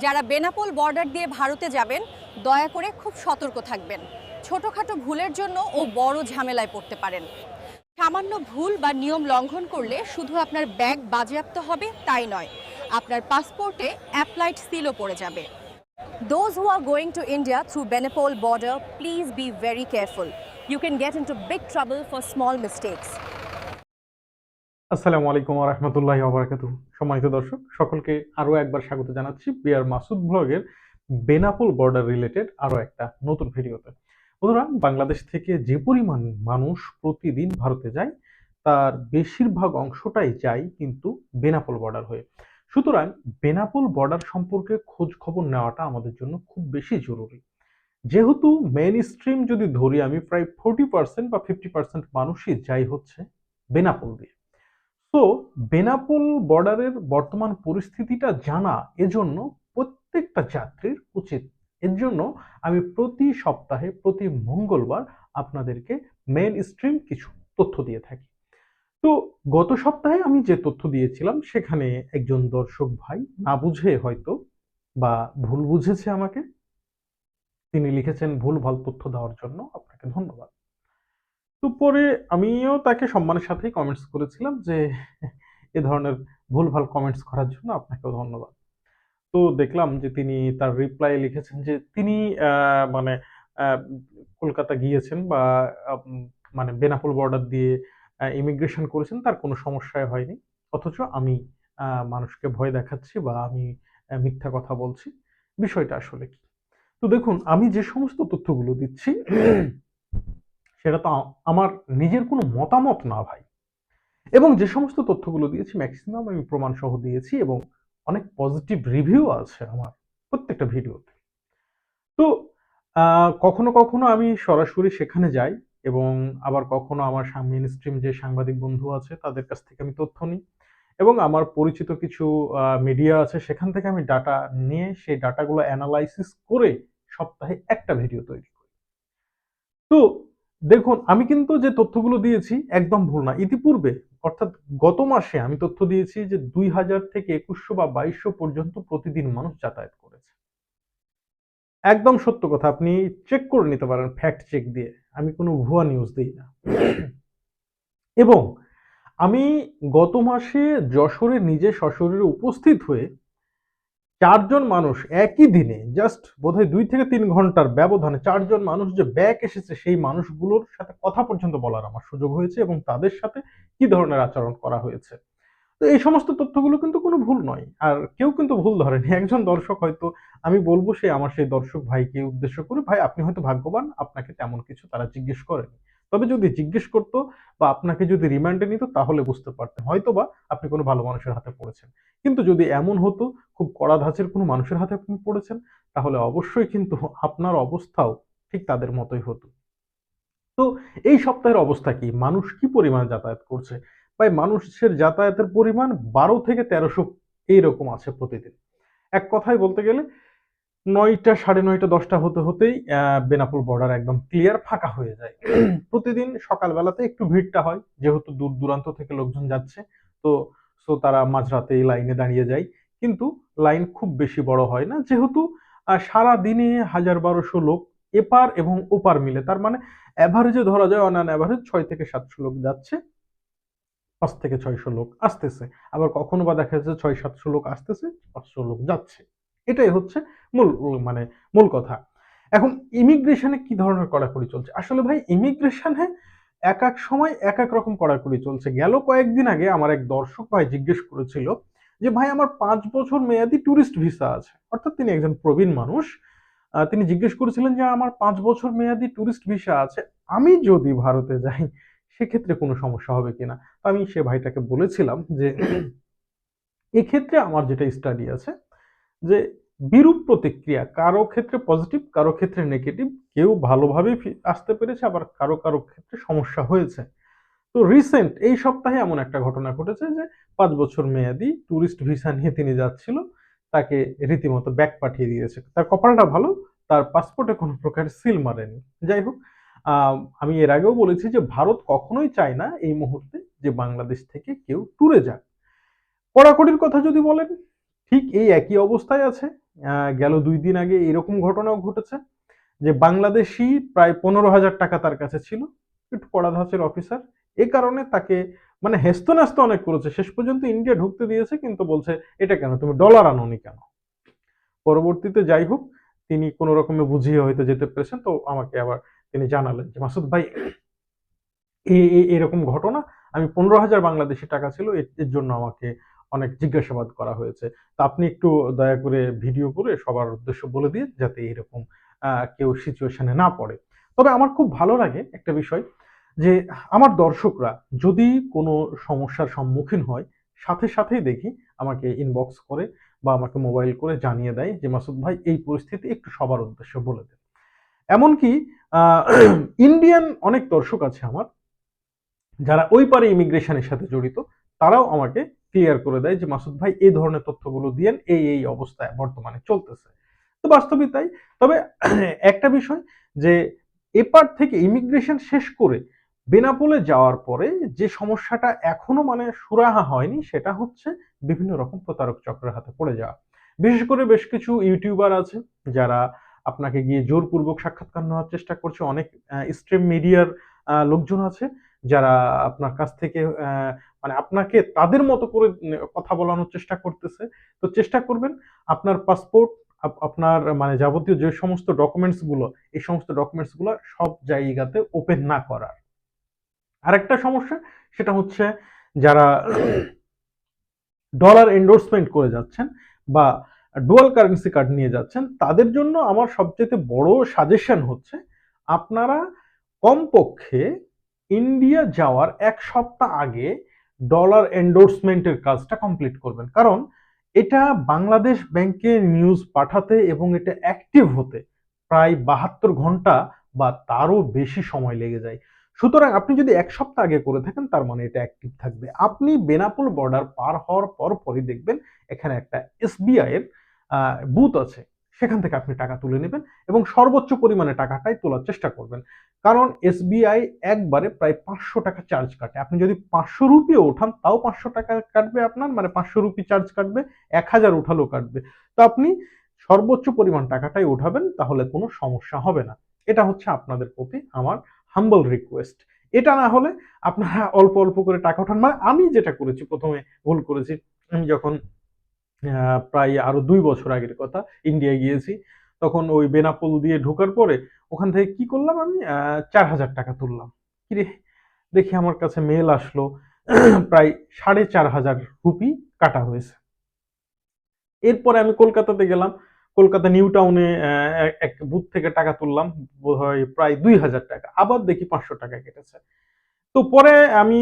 যারা বেনাপোল বর্ডার দিয়ে ভারতে যাবেন দয়া করে খুব সতর্ক থাকবেন। ছোটখাটো ভুলের জন্য ও বড় ঝামেলায় পড়তে পারেন। সামান্য ভুল বা নিয়ম লঙ্ঘন করলে শুধু আপনার ব্যাগ বাজেয়াপ্ত হবে তাই নয়, আপনার পাসপোর্টে অ্যাপ্লাইড সিলও পড়ে যাবে। Those who are going to India through Benapol border, please be very careful. You can get into big trouble for small mistakes. আসসালামু আলাইকুম ওয়া রাহমাতুল্লাহি ওয়া বারাকাতুহু। সম্মানিত দর্শক সকলকে আরো একবার স্বাগত জানাচ্ছি বিআর মাসুদ ব্লগের বেনাপোল বর্ডার রিলেটেড আরো একটা নতুন ভিডিওতে। বন্ধুরা, বাংলাদেশ থেকে যে পরিমাণ মানুষ প্রতিদিন ভারতে যায় তার বেশিরভাগ অংশটাই যায় কিন্তু বেনাপোল বর্ডার হয়ে। সুতরাং বেনাপোল বর্ডার সম্পর্কে খোঁজ খবর নেওয়াটা আমাদের জন্য খুব বেশি জরুরি। যেহেতু মেইন স্ট্রিম যদি ধরি আমি, প্রায় 40% বা 50% মানুষই যাই হচ্ছে বেনাপোল দিয়ে। তো বেনাপোল বর্ডারের বর্তমান পরিস্থিতিটা জানা এজন্য প্রত্যেকটা যাত্রীর উচিত। এর জন্য আমি প্রতি সপ্তাহে প্রতি মঙ্গলবার আপনাদেরকে মেইন স্ট্রিম কিছু তথ্য দিয়ে থাকি। তো গত সপ্তাহে আমি যে তথ্য দিয়েছিলাম সেখানে একজন দর্শক ভাই না বুঝে হয়তো বা ভুল বুঝেছে আমাকে, তিনি লিখেছেন ভুলভাল তথ্য দেওয়ার জন্য আপনাকে ধন্যবাদ। তো পরে আমিও তাকে সম্মানের সাথেই কমেন্টস করেছিলাম যে এ ধরনের ভুলভাল কমেন্টস করার জন্য আপনাকেও ধন্যবাদ। তো দেখলাম যে তিনি তার রিপ্লাই লিখেছেন যে তিনি মানে আহ, কলকাতা গিয়েছেন বা মানে বেনাপোল বর্ডার দিয়ে ইমিগ্রেশন করেছেন, তার কোনো সমস্যাই হয়নি। অথচ আমি মানুষকে ভয় দেখাচ্ছি বা আমি মিথ্যা কথা বলছি। বিষয়টা আসলে কি? তো দেখুন, আমি যে সমস্ত তথ্যগুলো দিচ্ছি সেটা তো আমার নিজের কোনো মতামত না ভাই। এবং যে সমস্ত তথ্যগুলো দিয়েছি ম্যাক্সিমাম আমি প্রমাণ সহ দিয়েছি এবং অনেক পজিটিভ রিভিউ আছে আমার প্রত্যেকটা ভিডিওতে। তো কখনো কখনো আমি সরাসরি সেখানে যাই এবং আবার কখনো আমার মেইন স্ট্রিম যে সাংবাদিক বন্ধু আছে তাদের কাছ থেকে আমি তথ্য নিই এবং আমার পরিচিত কিছু মিডিয়া আছে সেখান থেকে আমি ডাটা নিয়ে সেই ডাটাগুলো অ্যানালাইসিস করে সপ্তাহে একটা ভিডিও তৈরি করি। তো দেখুন, আমি কিন্তু যে তথ্যগুলো দিয়েছি একদম ভুল না। ইতিপূর্বে অর্থাৎ গত মাসে আমি তথ্য দিয়েছি যে 2000 থেকে 2100 বা 2200 পর্যন্ত প্রতিদিন মানুষ যাতায়াত করেছে। একদম সত্য কথা, আপনি চেক করে নিতে পারেন ফ্যাক্ট চেক দিয়ে। আমি কোনো ভুয়া নিউজ দিই না। এবং আমি গত মাসে যশোরে নিজে সশরীরে উপস্থিত হয়ে 4 জন মানুষ একই দিনে জাস্ট বোধহয় 2 থেকে 3 ঘন্টার ব্যবধানে 4 জন মানুষ যে ব্যাক এসেছে সেই মানুষগুলোর সাথে কথা পর্যন্ত বলার আমার সুযোগ হয়েছে এবং তাদের সাথে কি ধরনের আচরণ করা হয়েছে। তো এই সমস্ত তথ্যগুলো কিন্তু কোনো ভুল নয়। আর কেউ কিন্তু ভুল ধরেনি। একজন দর্শক হয়তো, আমি বলবো সে আমার সেই দর্শক ভাইকে উদ্দেশ্য করে, ভাই আপনি হয়তো ভাগ্যবান, আপনাকে তেমন কিছু তারা জিজ্ঞেস করেনি। তবে যদি জিজ্ঞেস করতো বা আপনাকে যদি রিমান্ডে নিত তাহলে বুঝতে পারতেন হয়তোবা আপনি কোনো ভালো মানুষের হাতে পড়েছেন। কিন্তু যদি এমন হতো খুব কড়া ধাঁচের কোনো মানুষের হাতে আপনি পড়েছেন, তাহলে অবশ্যই কিন্তু আপনার অবস্থাও ঠিক তাদের মতোই হতো। তো এই সপ্তাহের অবস্থা কি? মানুষ কি পরিমাণ যাতায়াত করছে? ভাই মানুষের যাতায়াতের পরিমাণ 12 থেকে 1300 এইরকম আছে প্রতিদিন। এক কথায় বলতে গেলে 9টা, 9:30, 10টা হতে হতেই বেনাপোল বর্ডার একদম ক্লিয়ার ফাঁকা হয়ে যায়। প্রতিদিন সকালবেলাতে একটু ভিড়টা হয় যেহেতু দূর দূরান্ত থেকে লোকজন যাচ্ছে। তো তারা মাঝরাতে এই লাইনে দাঁড়িয়ে যায়। কিন্তু লাইন খুব বেশি বড় হয় না যেহেতু সারাদিনে 1000-1200 লোক এপার এবং ওপার মিলে, তার মানে এভারেজে ধরা যায় অন অ্যান এভারেজ 6 থেকে 700 লোক যাচ্ছে, 5 থেকে 600 লোক আসতেছে। আবার কখনো বা দেখা যাচ্ছে 600-700 লোক আসতেছে, 500 লোক যাচ্ছে। এটাই হচ্ছে মূল মানে মূল কথা। এখন ইমিগ্রেশনে কি ধরনের কড়াকড়ি চলছে? আসলে ভাই ইমিগ্রেশনে এক এক সময় এক এক রকম কড়াকড়ি চলছে। গেল কয়েকদিন আগে আমার এক দর্শক ভাই জিজ্ঞেস করেছিল যে ভাই আমার 5 বছর মেয়াদি ট্যুরিস্ট ভিসা আছে। অর্থাৎ তিনি একজন প্রবীণ মানুষ। তিনি জিজ্ঞেস করেছিলেন যে আমার 5 বছর মেয়াদি ট্যুরিস্ট ভিসা আছে। আমি যদি ভারতে যাই সেক্ষেত্রে কোনো সমস্যা হবে কিনা? তো আমি সে ভাইটাকে বলেছিলাম যে এক্ষেত্রে আমার যেটা স্টাডি আছে যে বিরূপ প্রতিক্রিয়া, কারো ক্ষেত্রে পজিটিভ কারো ক্ষেত্রে নেগেটিভ, কেউ ভালোভাবে আসতে পেরেছে আবার কারো কারো ক্ষেত্রে সমস্যা হয়েছে। তো রিসেন্ট এই সপ্তাহে এমন একটা ঘটনা ঘটেছে যে 5 বছর মেয়াদি ট্যুরিস্ট ভিসা নিয়ে তিনি যাচ্ছিল, তাকে রীতিমতো ব্যাক পাঠিয়ে দিয়েছে। তার কপালটা ভালো, তার পাসপোর্টে কোনো প্রকার সিল মারেনি। যাই হোক, আমি এর আগেও বলেছি যে ভারত কখনোই চায় না এই মুহূর্তে যে বাংলাদেশ থেকে কেউ ট্যুরে যাক। কড়াকড়ির কথা যদি বলেন, ঠিক এই একই অবস্থায় আছে। গেল 2 দিন আগে এরকম ঘটনাও ঘটেছে যে বাংলাদেশি প্রায় 15,000 টাকা তার কাছে ছিল, একটু কড়া ধাঁচের অফিসার। এ কারণে তাকে মানে হেস্তনেস্ত অনেক করেছে, শেষ পর্যন্ত ইন্ডিয়া ঢুকতে দিয়েছে, কিন্তু বলছে এটা কেন, তুমি ডলার আনোনি কেন। পরবর্তীতে যাই হোক, তিনি কোনো রকমে বুঝিয়ে হয়তো যেতে পেরেছেন। তো আমাকে আবার তিনি জানালেন যে মাসুদ ভাই, এরকম ঘটনা, আমি 15,000 বাংলাদেশি টাকা ছিল, এর জন্য আমাকে অনেক জিজ্ঞাসাবাদ করা হয়েছে। তো আপনি একটু দয়া করে ভিডিও করে সবার উদ্দেশ্য বলে দিয়ে, যাতে এরকম কেউ সিচুয়েশনে না পড়ে। তবে আমার খুব ভালো লাগে একটা বিষয়, যে আমার দর্শকরা যদি কোনো সমস্যার সম্মুখীন হয়, সাথে সাথেই দেখি আমাকে ইনবক্স করে বা আমাকে মোবাইল করে জানিয়ে দেয় যে মাসুদ ভাই এই পরিস্থিতি একটু সবার উদ্দেশ্যে বলে দেন। এমনকি আহ, ইন্ডিয়ান অনেক দর্শক আছে আমার, যারা ওই পারে ইমিগ্রেশনের সাথে জড়িত, তারাও আমাকে ক্লিয়ার করে দেয় যে মাসুদ ভাই এই ধরনের তথ্যগুলো দিয়েন, এই অবস্থায় বর্তমানে চলতেছে। তো বাস্তবিক তাই। তবে একটা বিষয়, যে এপার থেকে ইমিগ্রেশন শেষ করে বেনাপোলে যাওয়ার পরে যে সমস্যাটা এখনো মানে সুরাহা হয়নি, সেটা হচ্ছে বিভিন্ন রকম প্রতারক চক্রের হাতে পড়ে যাওয়া। বিশেষ করে বেশ কিছু ইউটিউবার আছে যারা আপনাকে গিয়ে জোরপূর্বক সাক্ষাৎকার নেওয়ার চেষ্টা করছে। অনেক স্ট্রিম মিডিয়ার লোকজন আছে যারা আপনার কাছ থেকে মানে আপনাকে তাদের মতো করে কথা বলানোর চেষ্টা করতেছে। তো চেষ্টা করবেন আপনার পাসপোর্ট, আপনার মানে যাবতীয় যে সমস্ত ডকুমেন্টস গুলো, এই সমস্ত ডকুমেন্টস গুলো সব জায়গাতে ওপেন না করার। আরেকটা সমস্যা, সেটা হচ্ছে যারা ডলার এন্ডোর্সমেন্ট করে যাচ্ছেন বা ডুয়াল কারেন্সি কার্ড নিয়ে যাচ্ছেন, তাদের জন্য আমার সবচেয়ে বড় সাজেশন হচ্ছে আপনারা কমপক্ষে ইন্ডিয়া যাওয়ার 1 সপ্তাহ আগে ডলার এন্ডোর্সমেন্টের কাজটা কমপ্লিট করবেন। কারণ এটা বাংলাদেশ ব্যাংকে নিউজ পাঠাতে এবং এটা অ্যাক্টিভ হতে প্রায় 72 ঘন্টা বা তারও বেশি সময় লেগে যায়। সুতরাং আপনি যদি 1 সপ্তাহ আগে করে থাকেন, তার মানে এটা অ্যাক্টিভ থাকবে। আপনি বেনাপোল বর্ডার পার হওয়ার পরই দেখবেন এখানে একটা এসবিআই এর বুথ আছে, সেখান থেকে আপনি টাকা তুলে নেবেন এবং সর্বোচ্চ পরিমাণে টাকাটাই তোলার চেষ্টা করবেন। কারণ এসবিআই একবারে প্রায় 500 টাকা চার্জ কাটে। আপনি যদি 500 রুপিও ওঠান, তাও 500 টাকা কাটবে আপনার, মানে 500 রুপি চার্জ কাটবে, 1000 উঠালেও কাটবে। তো আপনি সর্বোচ্চ পরিমাণ টাকাটাই উঠাবেন, তাহলে কোনো সমস্যা হবে না। এটা হচ্ছে আপনাদের প্রতি আমার হাম্বল রিকোয়েস্ট। এটা না হলে আপনারা অল্প অল্প করে টাকা ওঠান। মানে আমি যেটা করেছি, প্রথমে ভুল করেছি। আমি যখন প্রায় আরো 2 বছর আগের কথা, ইন্ডিয়া গিয়েছি, তখন ওই বেনাপোল দিয়ে ঢোকার পরে ওখান থেকে কি করলাম, আমি 4,000 টাকা তুললাম। কিরে, দেখি আমার কাছে মেল আসলো প্রায় 4,500 রুপি কাটা হয়েছে। এরপরে আমি কলকাতাতে গেলাম, কলকাতা নিউ টাউনে এক বুথ থেকে টাকা তুললাম, বোধহয় প্রায় 2,000 টাকা, আবার দেখি 500 টাকা কেটেছে। তো পরে আমি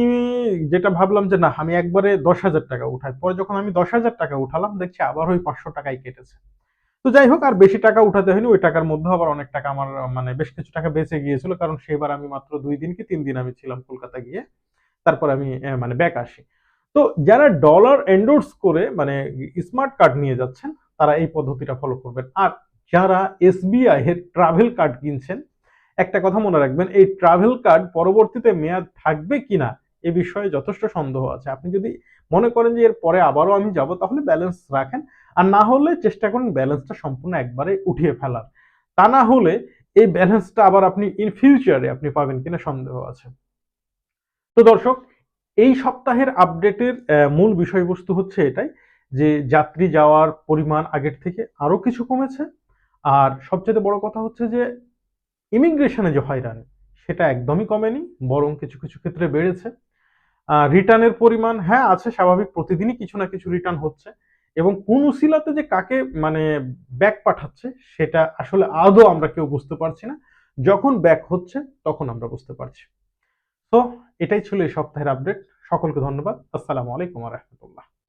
যেটা ভাবলাম যে না, আমি একবারে 10,000 টাকা উঠাই। পরে যখন আমি 10,000 টাকা উঠালাম, দেখছি আবার ওই 500 টাকাই কেটেছে। তো যাই হোক, আর বেশি টাকা উঠাতে হয়নি। ওই টাকার মধ্যে আবার অনেক টাকা আমার মানে বেশ কিছু টাকা বেঁচে গিয়েছিল, কারণ সেবার আমি মাত্র 2 দিন কি 3 দিন আমি ছিলাম কলকাতা গিয়ে। তারপর আমি মানে ব্যাক আসি। তো যারা ডলার এন্ডোর্স করে মানে স্মার্ট কার্ড নিয়ে যাচ্ছেন, তারা এই পদ্ধতিটা ফলো করবেন। আর যারা এসবিআই এর ট্রাভেল কার্ড কিনছেন, একটা কথা মনে রাখবেন, এই ট্রাভেল কার্ড পরবর্তীতে মেয়াদ থাকবে কিনা এ বিষয়ে যথেষ্ট সন্দেহ আছে। আপনি যদি মনে করেন যে এর পরে আবারও আমি যাব, তাহলে ব্যালেন্স রাখেন। আর না হলে চেষ্টা করুন ব্যালেন্সটা সম্পূর্ণ একবারে উঠিয়ে ফেলার। তা না হলে এই ব্যালেন্সটা আবার আপনি ইন ফিউচারে আপনি পাবেন কিনা সন্দেহ আছে। তো দর্শক, এই সপ্তাহের আপডেটের মূল বিষয়বস্তু হচ্ছে এটাই, যে যাত্রী যাওয়ার পরিমাণ আগের থেকে আরো কিছু কমেছে। আর সবচেয়ে বড় কথা হচ্ছে যে ইমিগ্রেশনে যে হয়রানি, সেটা একদমই কমেনি, বরং কিছু কিছু ক্ষেত্রে বেড়েছে। রিটার্নের পরিমাণ হ্যাঁ আছে স্বাভাবিক, প্রতিদিনই কিছু না কিছু রিটার্ন হচ্ছে। এবং কোন উসিলাতে যে কাকে মানে ব্যাক পাঠাচ্ছে, সেটা আসলে আদৌ আমরা কেউ বুঝতে পারছি না। যখন ব্যাক হচ্ছে তখন আমরা বুঝতে পারছি। তো এটাই ছিল এই সপ্তাহের আপডেট। সকলকে ধন্যবাদ। আসসালামু আলাইকুম ওয়া রাহমাতুল্লাহ।